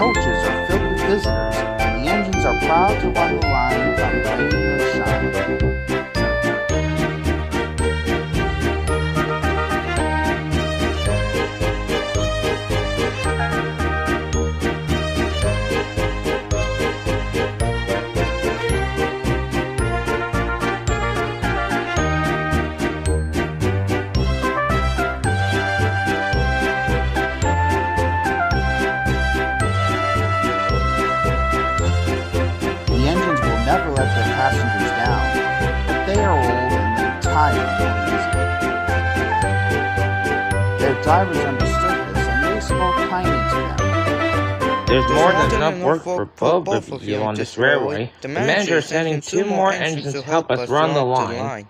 coaches are filled with visitors, and the engines are proud to run the line without rain or shine. The engines will never let their passengers down, but they are old and they're tired and lazy. Their drivers understood this and they spoke kindly to them. There's more than enough work for both of you on this railway. The manager is sending 2 more engines to help us run the line.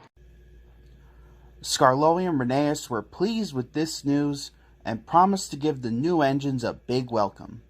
Skarloey and Rheneas were pleased with this news and promised to give the new engines a big welcome.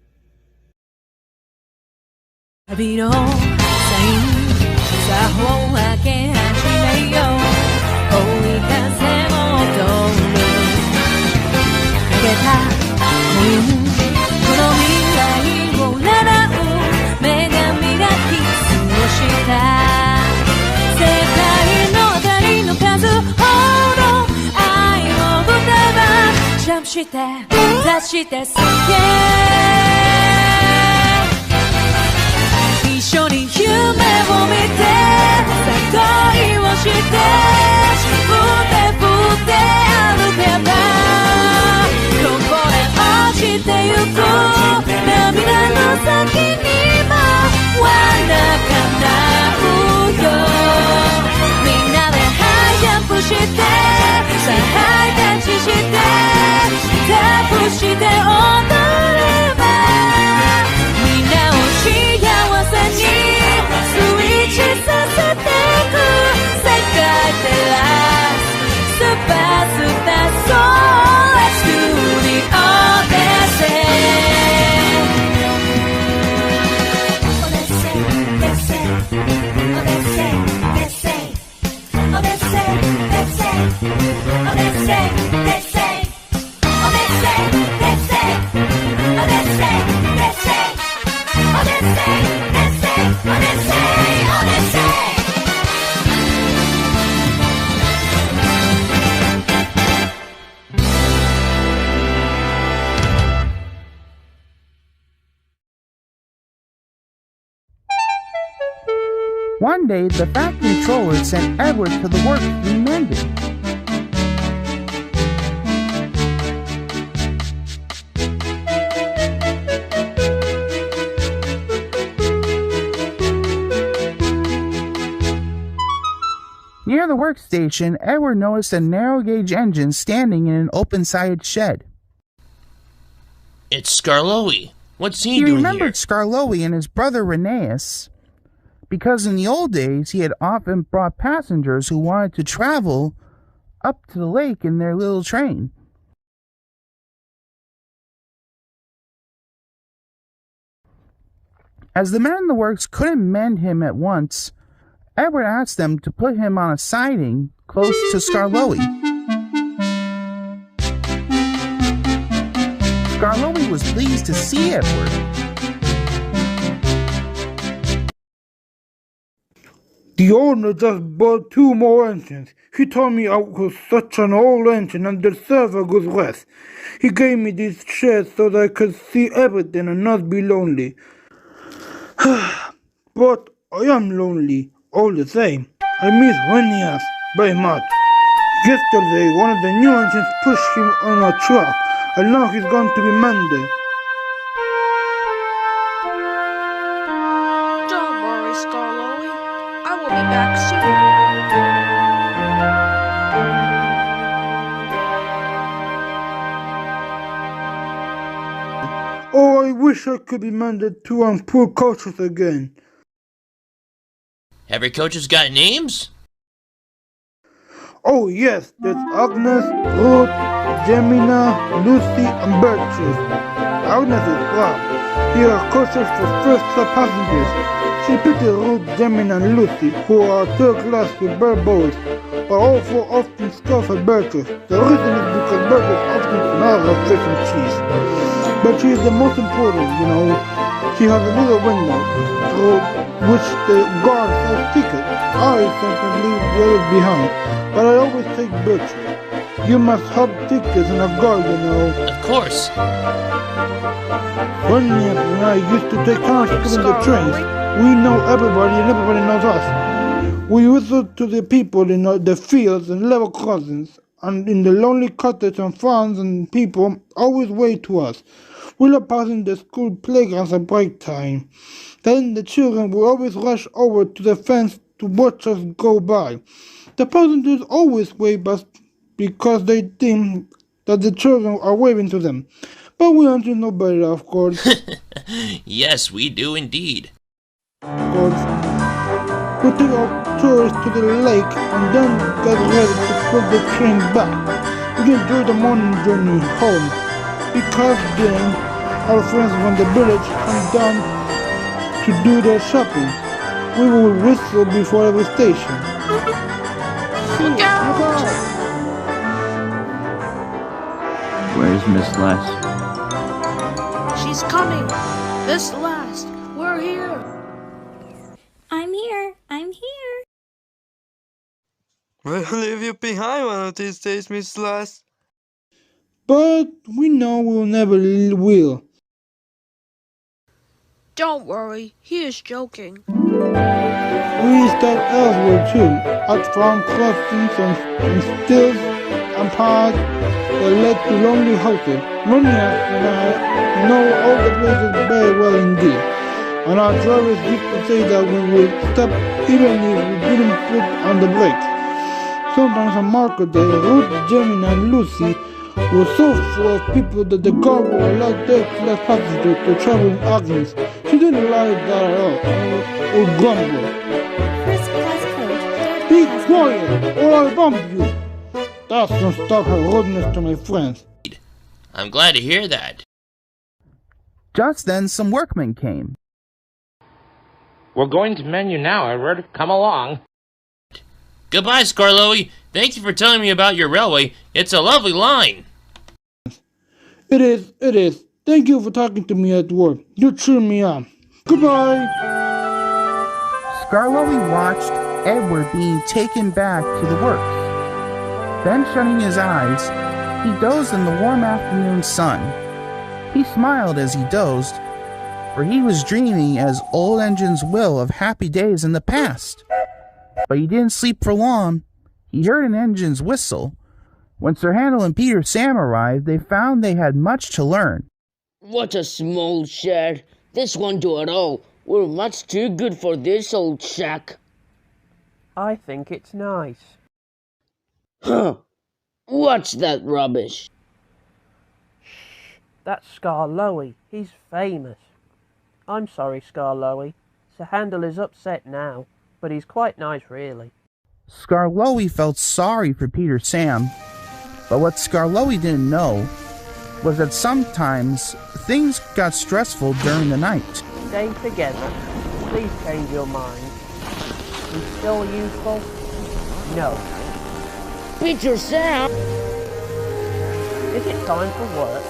One day, the factory controller sent Edward to the works to be mended. Near the workstation, Edward noticed a narrow-gauge engine standing in an open-sided shed. It's Skarloey. What's he doing here? He remembered Skarloey and his brother Rheneas, because in the old days he had often brought passengers who wanted to travel up to the lake in their little train. As the men in the works couldn't mend him at once, Edward asked them to put him on a siding close to Skarloey. Skarloey was pleased to see Edward. The owner just bought 2 more engines. He told me I was such an old engine and the server goes west. He gave me this shed so that I could see everything and not be lonely. But I am lonely all the same. I miss Rheneas very much. Yesterday, one of the new engines pushed him on a truck, and now he's going to be mended. Don't worry, Skarloey. I will be back soon. Oh, I wish I could be mended too and poor coaches again. Every coach has got names? Oh yes, there's Agnes, Ruth, Gemina, Lucy, and Beatrice. Agnes is proud. Here are coaches for first-class passengers. She pity Ruth, Gemina, and Lucy, who are third class with bare boys, but all 4 often scoff at Beatrice. The reason is because Beatrice often smells like fish and cheese. But she is the most important, you know. She has a little window through which the guard sells tickets. I sometimes leave the others behind, but I always take Bertram. You must have tickets in a guard, you know. Of course. Ronnie and I used to take turns pulling the trains. We know everybody and everybody knows us. We whistle to the people in the fields and level crossings, and in the lonely cottage and farms, and people always wait to us. We love passing the school playgrounds at break time. Then the children will always rush over to the fence to watch us go by. The passengers always wave us because they think that the children are waving to them. But we aren't know better, of course. Yes, we do indeed. Of course. We take our tours to the lake and then get ready to put the train back. We enjoy the morning journey home because then our friends from the village come down to do their shopping. We will whistle before every station. Look out! Where's Miss Les? She's coming. This last. We're here. I'm here. I'm here. We'll leave you behind one of these days, Miss Lass. But we know we'll never will. Don't worry. He is joking. We stop elsewhere too, at farm crossings and stills and paths that led to lonely houses. Ronnie and I know all the places very well indeed, and our drivers used to say that we would stop even if we didn't put on the brakes. Sometimes on market day, Ruth, Gemina, and Lucy were so full of people that the guard would allow their class passengers to travel in arguments. She didn't like that at all, or grumble. First class coach. Be quiet, or I'll bump you. That doesn't stop her rudeness to my friends. I'm glad to hear that. Just then some workmen came. We're going to menu now, Edward. Come along. Goodbye, Skarloey. Thank you for telling me about your railway. It's a lovely line. It is. Thank you for talking to me at work. You cheer me up. Goodbye. Skarloey watched Edward being taken back to the works. Then, shutting his eyes, he dozed in the warm afternoon sun. He smiled as he dozed, for he was dreaming, as old engines will, of happy days in the past. But he didn't sleep for long. He heard an engine's whistle. When Sir Handel and Peter Sam arrived, they found they had much to learn. What a small shed. This won't do at all. We're much too good for this old shack. I think it's nice. Huh. What's that rubbish? Shh. That's Skarloey. He's famous. I'm sorry, Skarloey. Sir Handel is upset now, but he's quite nice, really. Skarloey felt sorry for Peter Sam, but what Skarloey didn't know was that sometimes things got stressful during the night. Stay together. Please change your mind. He's still useful? No. Peter Sam! Is it time for work?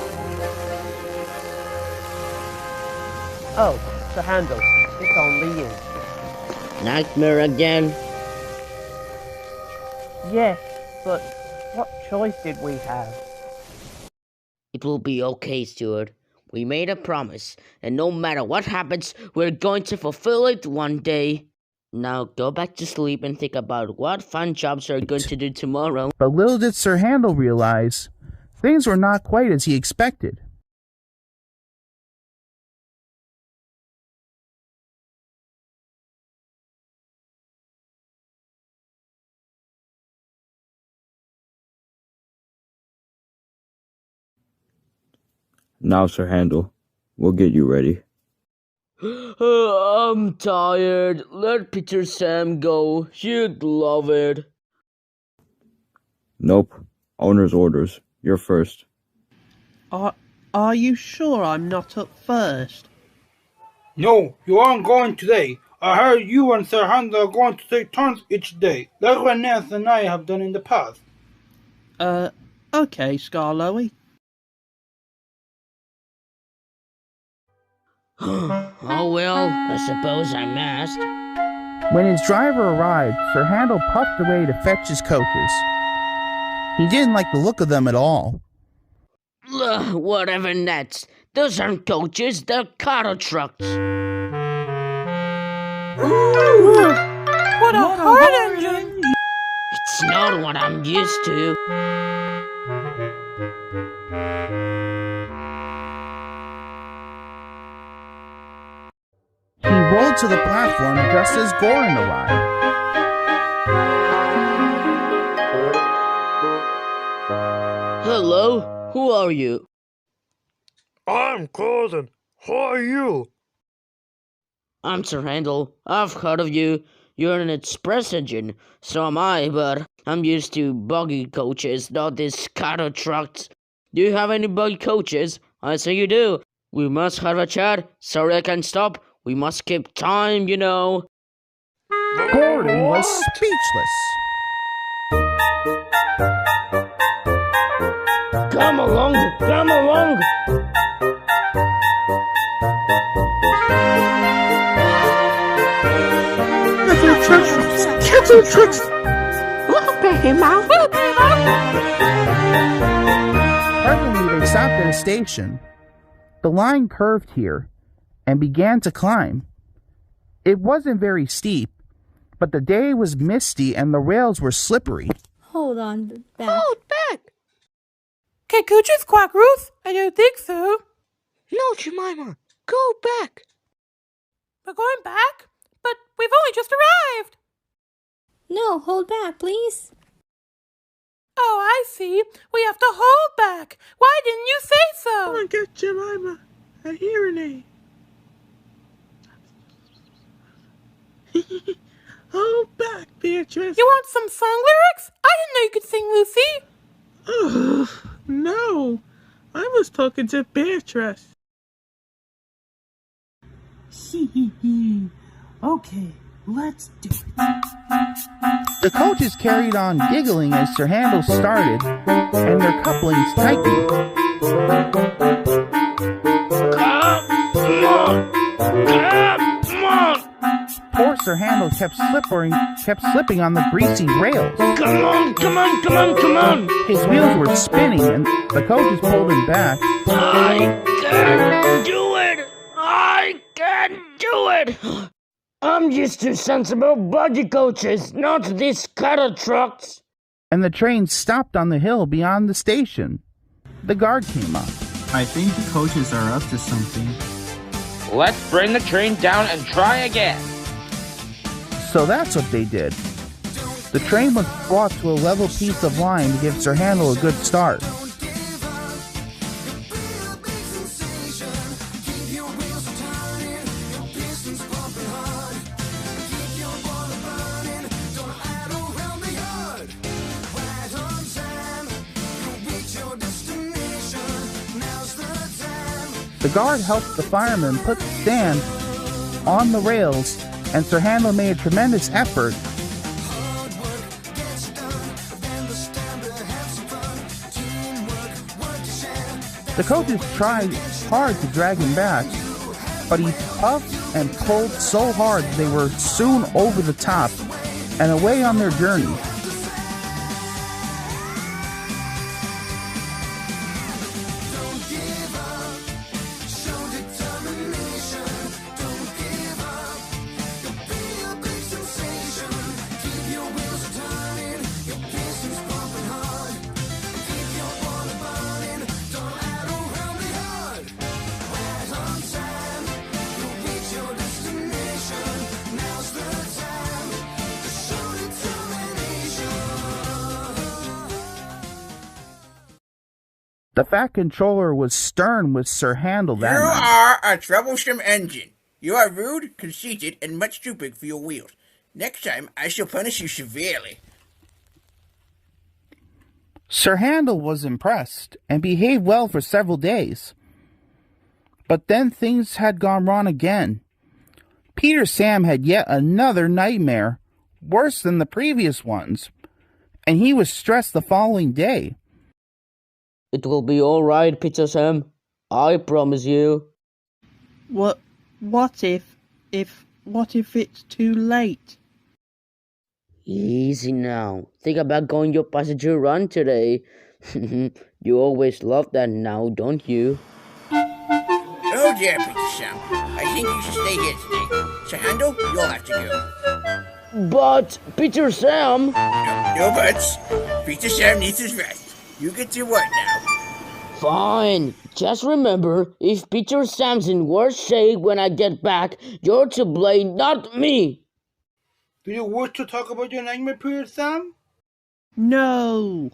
Oh, Sir Handel, it's only you. Nightmare again? Yes, but what choice did we have? It will be okay, Stuart. We made a promise, and no matter what happens, we're going to fulfill it one day. Now go back to sleep and think about what fun jobs you're going to do tomorrow. But little did Sir Handel realize, things were not quite as he expected. Now, Sir Handel, we'll get you ready. I'm tired. Let Peter Sam go. He'd love it. Nope. Owner's orders. You're first. Are you sure I'm not up first? No, you aren't going today. I heard you and Sir Handel are going to take turns each day, like Renes and I have done in the past. Okay, Skarloey. Oh well, I suppose I must. When his driver arrived, Sir Handel puffed away to fetch his coaches. He didn't like the look of them at all. Whatever next. Those aren't coaches, they're cattle trucks. Ooh, what a hard engine! It's not what I'm used to. He rolled to the platform just as Goran arrived. Hello, who are you? I'm Gordon. Who are you? I'm Sir Handel. I've heard of you. You're an express engine. So am I, but I'm used to buggy coaches, not these cattle trucks. Do you have any buggy coaches? I say you do. We must have a chat. Sorry I can't stop. We must keep time, you know. Gordon was speechless. Come along, come along. Cattle trucks! Presently, they stopped at a station. The line curved here and began to climb. It wasn't very steep, but the day was misty and the rails were slippery. Hold on back. Hold back! Can coaches quack, Ruth? I don't think so. No, Jemima. Go back. We're going back? But we've only just arrived. No, hold back, please. Oh, I see. We have to hold back. Why didn't you say so? Come on, get Jemima a hearing aid. Hold back, Beatrice. You want some song lyrics? I didn't know you could sing, Lucy. Ugh, no. I was talking to Beatrice. Okay, let's do it. The coaches carried on giggling as Sir Handel started, and their couplings tightened. Come on! Poor Sir Handel kept slipping on the greasy rails. Come on! His wheels were spinning, and the coaches pulled him back. I can't do it! I can't do it! I'm used to sensible buggy coaches, not these cattle trucks. And the train stopped on the hill beyond the station. The guard came up. I think the coaches are up to something. Let's bring the train down and try again. So that's what they did. The train was brought to a level piece of line to give Sir Handel a good start. The guard helped the firemen put the stand on the rails, and Sir Handel made a tremendous effort. The coaches tried hard to drag him back, but he puffed and pulled so hard they were soon over the top and away on their journey. The Fat Controller was stern with Sir Handel that night. You are a troublesome engine. You are rude, conceited, and much too big for your wheels. Next time, I shall punish you severely. Sir Handel was impressed and behaved well for several days. But then things had gone wrong again. Peter Sam had yet another nightmare, worse than the previous ones, and he was stressed the following day. It will be all right, Peter Sam. I promise you. What What if it's too late? Easy now. Think about going your passenger run today. You always love that now, don't you? Oh dear, Peter Sam. I think you should stay here today. Sir Handel, you'll have to go. But, Peter Sam... No buts. Peter Sam needs his rest. You get to work now. Fine. Just remember, if Peter Sam's in worse shape when I get back, you're to blame, not me. Do you wish to talk about your nightmare, Peter Sam? No.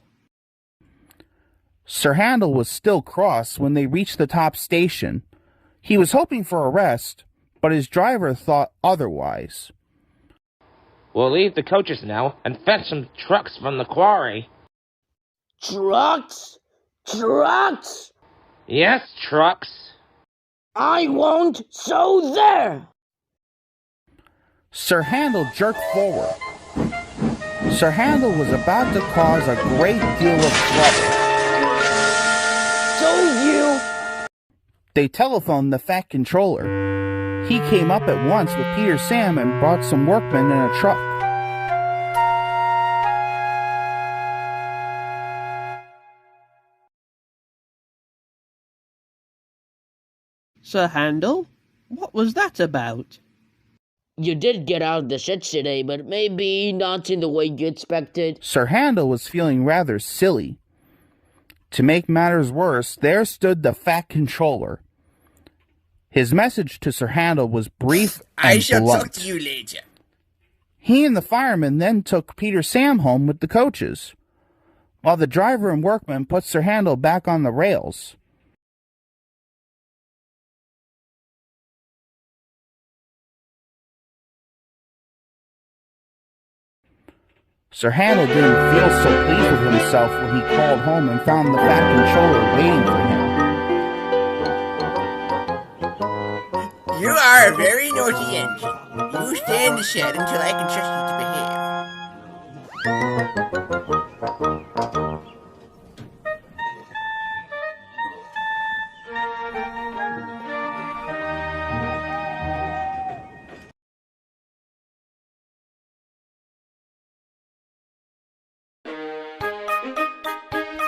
Sir Handel was still cross when they reached the top station. He was hoping for a rest, but his driver thought otherwise. We'll leave the coaches now and fetch some trucks from the quarry. Trucks? Trucks? Yes, trucks. I won't, so there! Sir Handel jerked forward. Sir Handel was about to cause a great deal of trouble. So you... They telephoned the Fat Controller. He came up at once with Peter Sam and brought some workmen in a truck. Sir Handel, what was that about? You did get out of the sheds today, but maybe not in the way you expected. Sir Handel was feeling rather silly. To make matters worse, there stood the Fat Controller. His message to Sir Handel was brief and I shall blunt. talk to you later. He and the fireman then took Peter Sam home with the coaches, while the driver and workmen put Sir Handel back on the rails. Sir Handel didn't feel so pleased with himself when he called home and found the Fat Controller waiting for him. You are a very naughty engine. You stay in the shed until I can trust you to behave.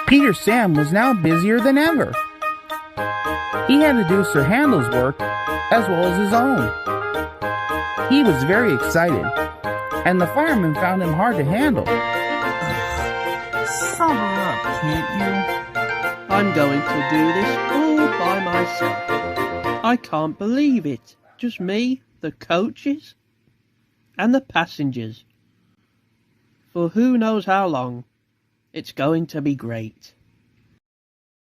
Peter Sam was now busier than ever. He had to do Sir Handel's work as well as his own. He was very excited, and the fireman found him hard to handle. Sober up, can't you? I'm going to do this all by myself. I can't believe it. Just me, the coaches, and the passengers. For who knows how long. It's going to be great.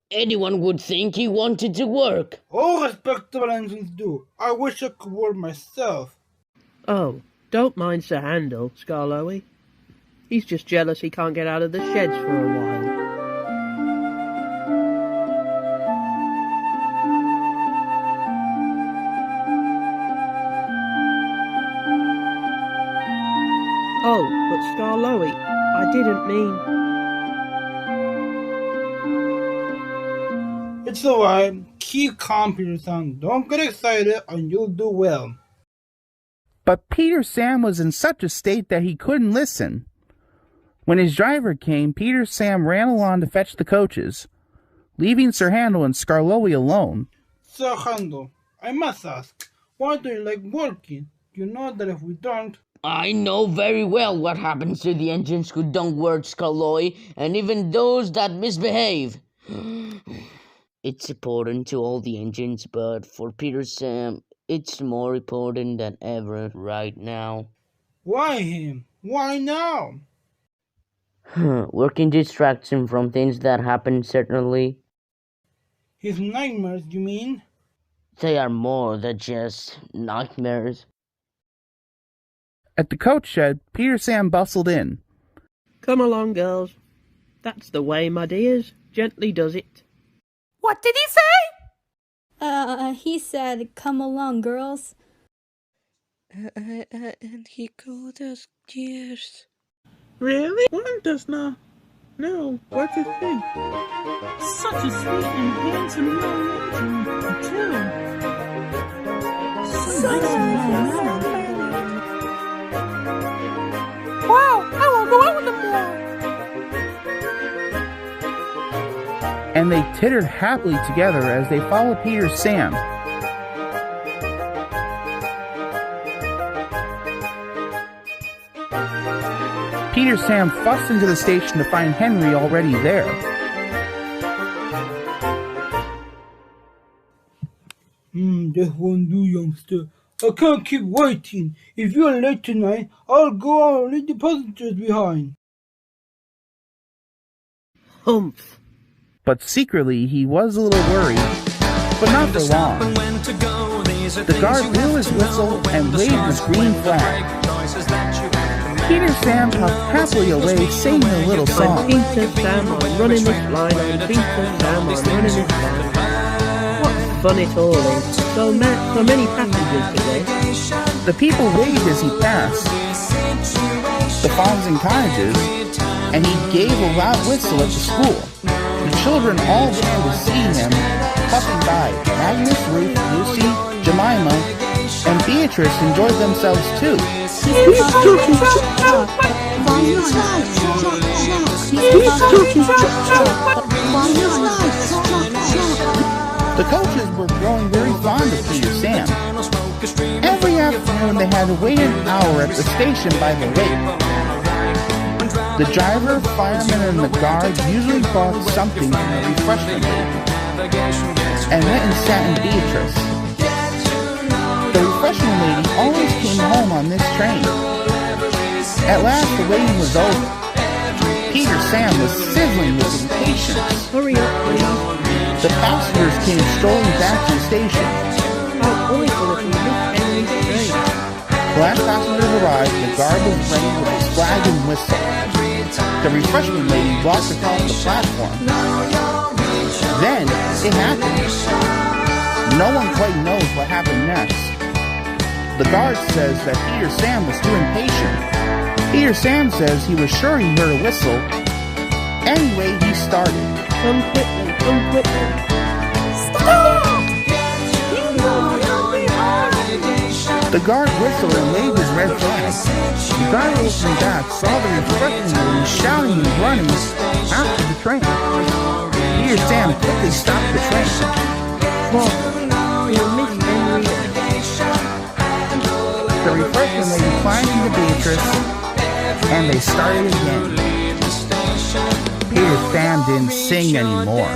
Anyone would think he wanted to work. All respectable engines do. I wish I could work myself. Oh, don't mind Sir Handel, Skarloey. He's just jealous he can't get out of the sheds for a while. Oh, but Skarloey, I didn't mean... It's alright. Keep calm, Peter Sam. Don't get excited and you'll do well. But Peter Sam was in such a state that he couldn't listen. When his driver came, Peter Sam ran along to fetch the coaches, leaving Sir Handel and Skarloey alone. Sir Handel, I must ask, why do you like working? You know that if we don't... I know very well what happens to the engines who don't work, Skarloey, and even those that misbehave. It's important to all the engines, but for Peter Sam, it's more important than ever right now. Why him? Why now? Working distracts him from things that happen, certainly. His nightmares, you mean? They are more than just nightmares. At the coach shed, Peter Sam bustled in. Come along, girls. That's the way, my dears. Gently does it. What did he say? He said, come along, girls. And he called us dears. Really? One does not know what to think. Such a sweet and handsome young engine, too. Wow, I want to go out with them more. And they tittered happily together as they followed Peter Sam. Peter Sam fussed into the station to find Henry already there. This won't do, youngster. I can't keep waiting. If you're late tonight, I'll go out and leave the passengers behind. Humph. But secretly, he was a little worried, but not for long. The guard blew his whistle and waved his green flag. Peter Sam puffed happily away, singing a little song. Peter Sam, I'm running this line. I'm Peter Sam, I'm running this line. What fun it all is. So many passengers today. The people waved as he passed the farms and cottages, and he gave a loud whistle at the school. The children all ran to see him, puffing by. Agnes, Ruth, Lucy, Jemima, and Beatrice enjoyed themselves too. The coaches were growing very fond of Peter Sam. Every afternoon they had to wait an hour at the station by the lake. The driver, fireman, and the guard usually bought something from the refreshment lady and went and sat in Beatrice. The refreshment lady always came home on this train. At last the waiting was over. Peter Sam was sizzling with impatience. Hurry up, please. The passengers came strolling back to the station. How awful if we miss Henry's train. The last passengers arrived, the guard was ready with his flag and whistle. The refreshment lady walked across the platform. Then, it happened. No one quite knows what happened next. The guard says that Peter Sam was too impatient. Peter Sam says he was sure he heard a whistle. Anyway, he started. Come quickly, come quickly. Stop! The guard whistled and waved his red flag. The guard looking back saw the refreshment lady shouting and running after the train. Peter Sam quickly stopped the train. What? You'll miss Henry. The refreshment lady climbed into Beatrice, and they started again. Peter Sam didn't sing anymore.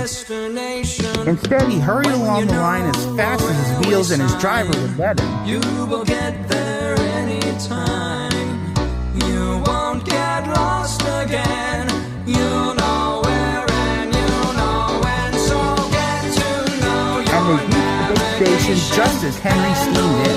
Instead, he hurried along the line as fast as his wheels and his driver would let him. You will get there anytime. You won't get lost again. You know where and you know when. So get to know your And they reached the big station just as Henry steamed in.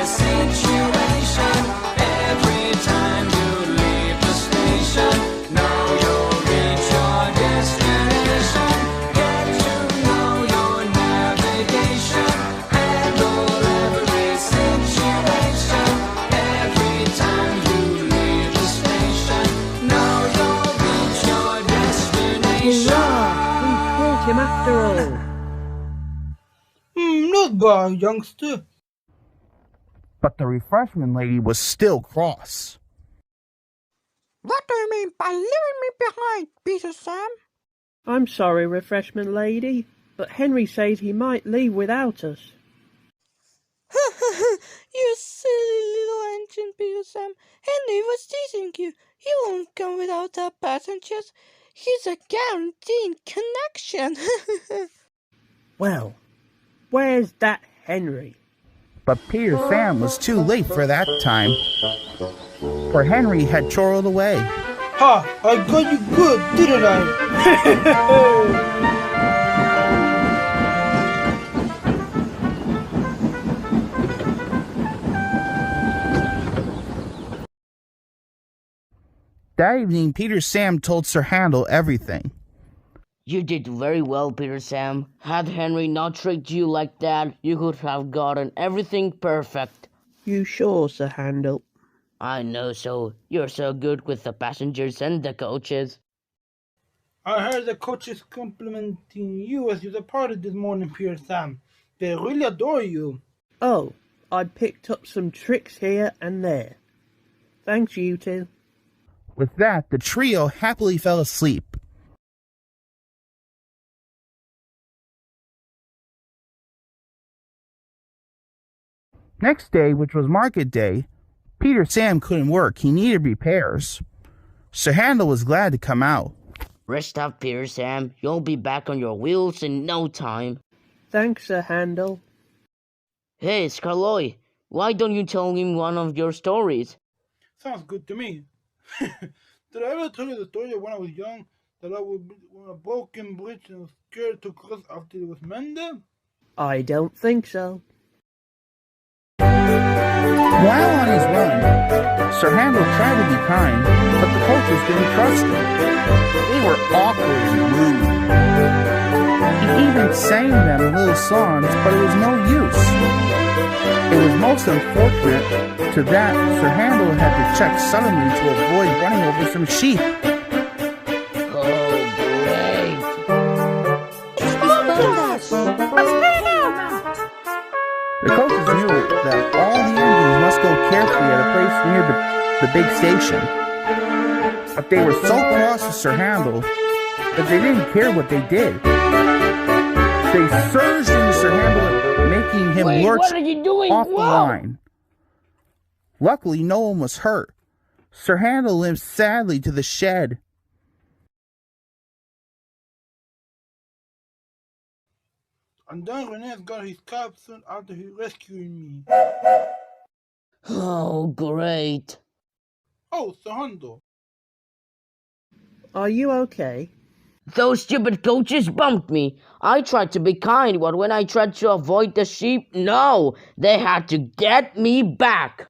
every situation. Every time you leave the station, know you'll reach your destination. Get to know your navigation. Handle every situation. Every time you leave the station, know you'll reach your destination. Hurrah! We caught him after all. Not bad, youngster. But the refreshment lady was still cross. What do you mean by leaving me behind, Peter Sam? I'm sorry, refreshment lady, but Henry said he might leave without us. You silly little engine, Peter Sam. Henry was teasing you. He won't come without our passengers. He's a guaranteed connection. Well, where's that Henry? But Peter Sam was too late for that time, for Henry had chortled away. Ha! I got you good, didn't I? That evening, Peter Sam told Sir Handel everything. You did very well, Peter Sam. Had Henry not tricked you like that, you could have gotten everything perfect. You sure, Sir Handel? I know so. You're so good with the passengers and the coaches. I heard the coaches complimenting you as you departed this morning, Peter Sam. They really adore you. Oh, I picked up some tricks here and there. Thanks, you two. With that, the trio happily fell asleep. Next day, which was market day, Peter Sam couldn't work. He needed repairs. Sir Handel was glad to come out. Rest up, Peter Sam. You'll be back on your wheels in no time. Thanks, Sir Handel. Hey, Skarloey, why don't you tell him one of your stories? Sounds good to me. Did I ever tell you the story of when I was young, that I was on a broken bridge and was scared to cross after it was mended? I don't think so. While on his run, Sir Handel tried to be kind, but the coaches didn't trust him. They were awkward and rude. He even sang them little songs, but it was no use. It was most unfortunate to that Sir Handel had to check suddenly to avoid running over some sheep. The coaches knew that all the engines must go carefully at a place near the big station. But they were so cross with Sir Handel that they didn't care what they did. They surged into Sir Handel, making him lurch off the line. Luckily, no one was hurt. Sir Handel limped sadly to the shed. And then René got his captain after he rescued me. Oh, great. Oh, Sir Handel. Are you okay? Those stupid coaches bumped me. I tried to be kind, but when I tried to avoid the sheep, no, they had to get me back.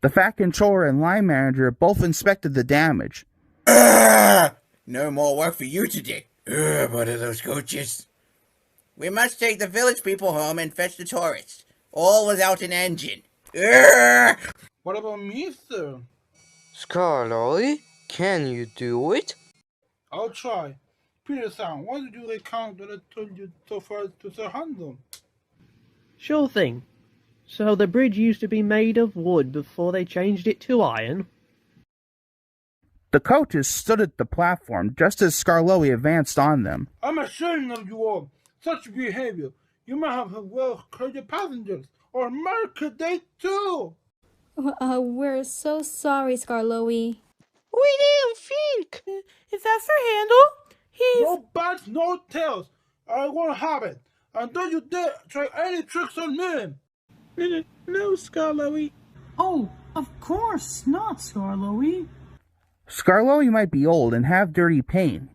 The Fat Controller and Line Manager both inspected the damage. No more work for you today. What are those coaches? We must take the village people home and fetch the tourists. All without an engine. What about me, sir? Skarloey, can you do it? I'll try. Peter Sam, why did you recount what I told you so far to Sir Handel? Sure thing. So the bridge used to be made of wood before they changed it to iron? The coaches stood at the platform just as Skarloey advanced on them. I'm ashamed of you all. Such behavior. You might have well hurt your passengers, or murdered they too. We're so sorry, Skarloey. We didn't think. Is that Sir Handel? He's... No bats, no tails. I won't have it. And don't you dare try any tricks on me. No, Skarloey. Oh, of course not, Skarloey. Skarloey might be old and have dirty paint,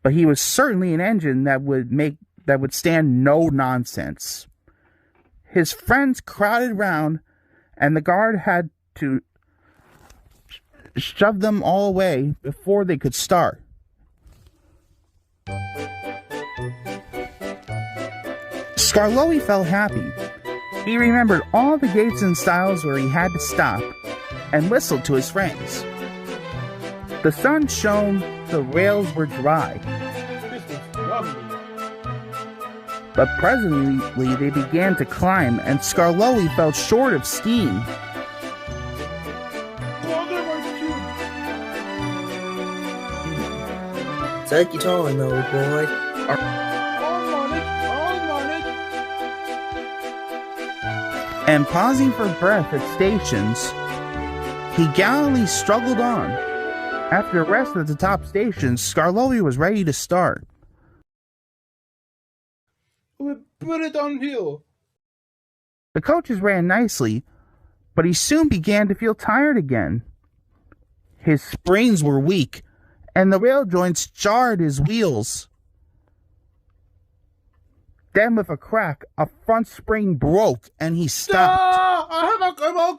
but he was certainly an engine that would stand no nonsense. His friends crowded round, and the guard had to shove them all away before they could start. Skarloey felt happy. He remembered all the gates and stiles where he had to stop, and whistled to his friends. The sun shone, the rails were dry. This is lovely. But presently they began to climb, and Skarloey felt short of steam. Take your time, old boy. And pausing for breath at stations, he gallantly struggled on. After a rest at the top stations, Skarloey was ready to start. We put it downhill. The coaches ran nicely, but he soon began to feel tired again. His springs were weak, and the rail joints jarred his wheels. Then with a crack, a front spring broke, and he stopped. I'm a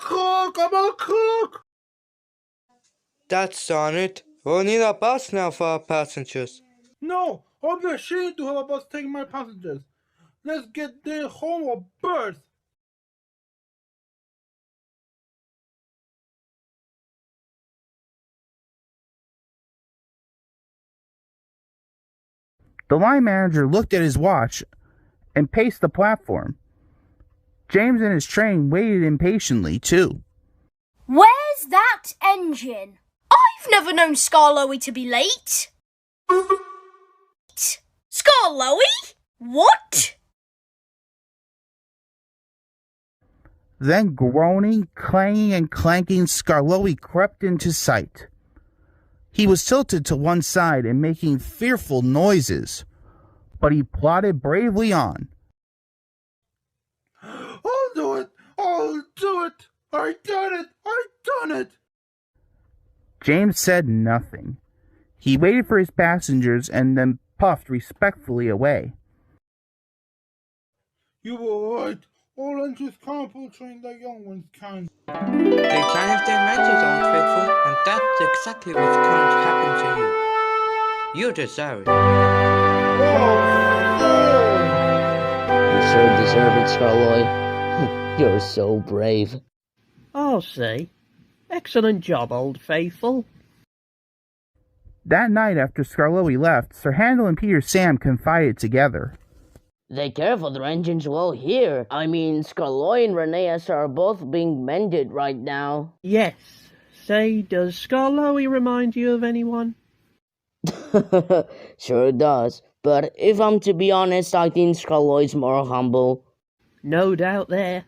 cook! That's on it. We'll need a bus now for our passengers. No, I'll be ashamed to have a bus taking my passengers. Let's get their home or birth. The line manager looked at his watch and paced the platform. James and his train waited impatiently, too. Where's that engine? I've never known Skarloey to be late. Skarloey? What? Then groaning, clanging, and clanking, Skarloey crept into sight. He was tilted to one side and making fearful noises, but he plodded bravely on. I'll do it! I'll do it! I done it! I done it! James said nothing. He waited for his passengers and then puffed respectfully away. You were right. All engines can't pull train the young ones can. They can if their mentors aren't faithful, and that's exactly what's going to happen to you. You deserve it. You sure deserve it, Skarloey. You're so brave. I'll say. Excellent job, Old Faithful. That night after Skarloey left, Sir Handel and Peter Sam confided together. They care for their engines well here. I mean, Skarloey and Rheneas are both being mended right now. Yes. Say, does Skarloey remind you of anyone? Sure does. But if I'm to be honest, I think Skarloey's more humble. No doubt there.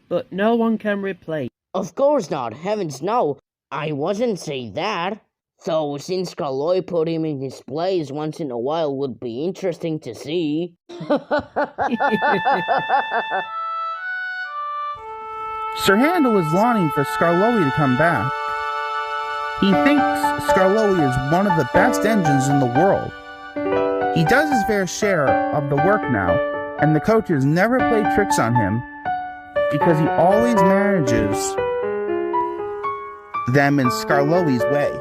But no one can replace. Of course not. Heavens no. I wasn't saying that. So, since Skarloey put him in his place once in a while would be interesting to see. Sir Handel is longing for Skarloey to come back. He thinks Skarloey is one of the best engines in the world. He does his fair share of the work now, and the coaches never play tricks on him because he always manages them in Skarloey's way.